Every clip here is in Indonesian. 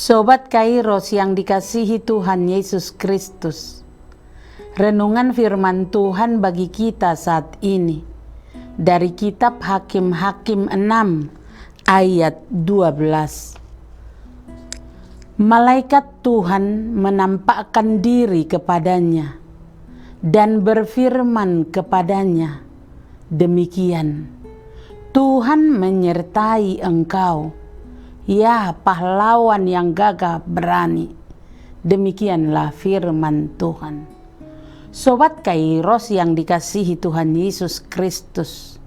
Sobat Kairos yang dikasihi Tuhan Yesus Kristus, renungan firman Tuhan bagi kita saat ini dari kitab Hakim-Hakim 6 ayat 12. Malaikat Tuhan menampakkan diri kepadanya dan berfirman kepadanya, demikian, Tuhan menyertai engkau, ya pahlawan yang gagah berani. Demikianlah firman Tuhan. Sobat Kairos yang dikasihi Tuhan Yesus Kristus,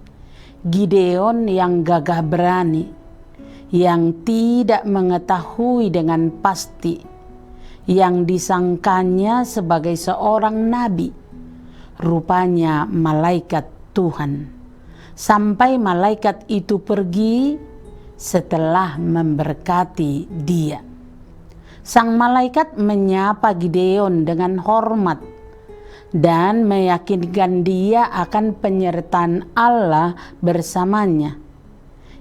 Gideon yang gagah berani, yang tidak mengetahui dengan pasti, yang disangkanya sebagai seorang nabi, rupanya malaikat Tuhan. Sampai malaikat itu pergi setelah memberkati dia. Sang malaikat menyapa Gideon dengan hormat dan meyakinkan dia akan penyertaan Allah bersamanya.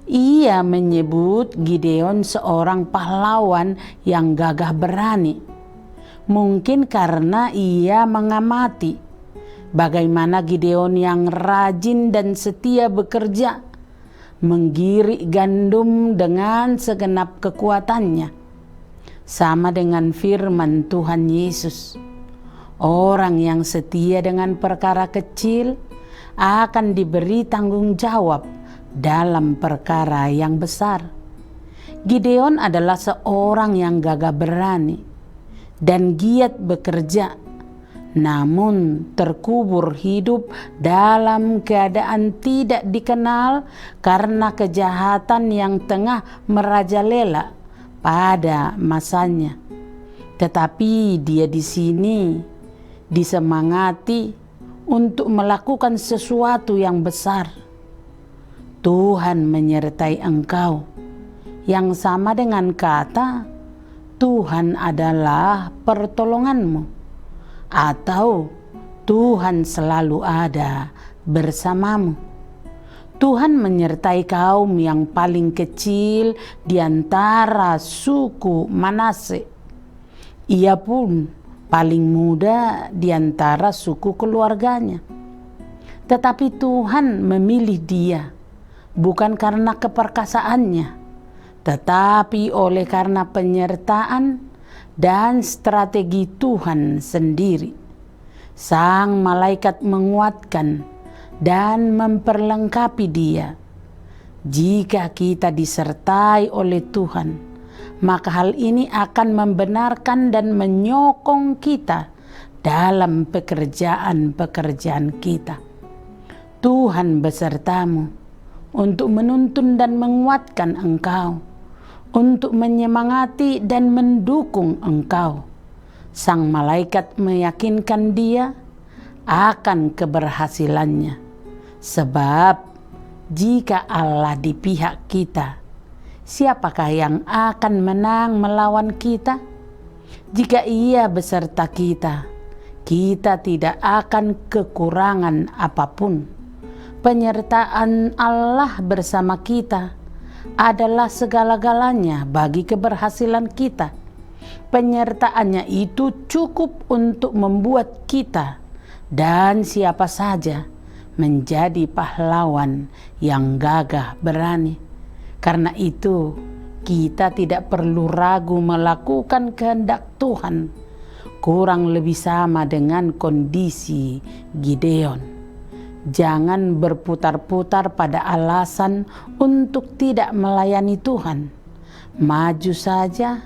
Ia menyebut Gideon seorang pahlawan yang gagah berani. Mungkin karena ia mengamati bagaimana Gideon yang rajin dan setia bekerja, menggirik gandum dengan segenap kekuatannya. Sama dengan firman Tuhan Yesus, orang yang setia dengan perkara kecil akan diberi tanggung jawab dalam perkara yang besar. Gideon adalah seorang yang gagah berani dan giat bekerja, namun terkubur hidup dalam keadaan tidak dikenal karena kejahatan yang tengah merajalela pada masanya. Tetapi dia di sini disemangati untuk melakukan sesuatu yang besar. Tuhan menyertai engkau, yang sama dengan kata Tuhan adalah pertolonganmu, atau Tuhan selalu ada bersamamu. Tuhan menyertai kaum yang paling kecil di antara suku Manase. Ia pun paling muda di antara suku keluarganya. Tetapi Tuhan memilih dia bukan karena keperkasaannya, tetapi oleh karena penyertaan dan strategi Tuhan sendiri. Sang malaikat menguatkan dan memperlengkapi dia. Jika kita disertai oleh Tuhan, maka hal ini akan membenarkan dan menyokong kita dalam pekerjaan-pekerjaan kita. Tuhan besertamu untuk menuntun dan menguatkan engkau, untuk menyemangati dan mendukung engkau. Sang malaikat meyakinkan dia akan keberhasilannya. Sebab jika Allah di pihak kita, siapakah yang akan menang melawan kita? Jika Ia beserta kita, kita tidak akan kekurangan apapun. Penyertaan Allah bersama kita adalah segala-galanya bagi keberhasilan kita. Penyertaannya itu cukup untuk membuat kita dan siapa saja menjadi pahlawan yang gagah berani. Karena itu, kita tidak perlu ragu melakukan kehendak Tuhan. Kurang lebih sama dengan kondisi Gideon. Jangan berputar-putar pada alasan untuk tidak melayani Tuhan. Maju saja,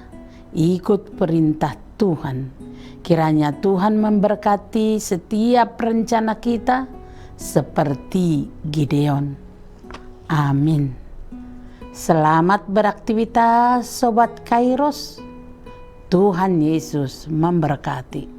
ikut perintah Tuhan. Kiranya Tuhan memberkati setiap rencana kita seperti Gideon. Amin. Selamat beraktivitas Sobat Kairos. Tuhan Yesus memberkati.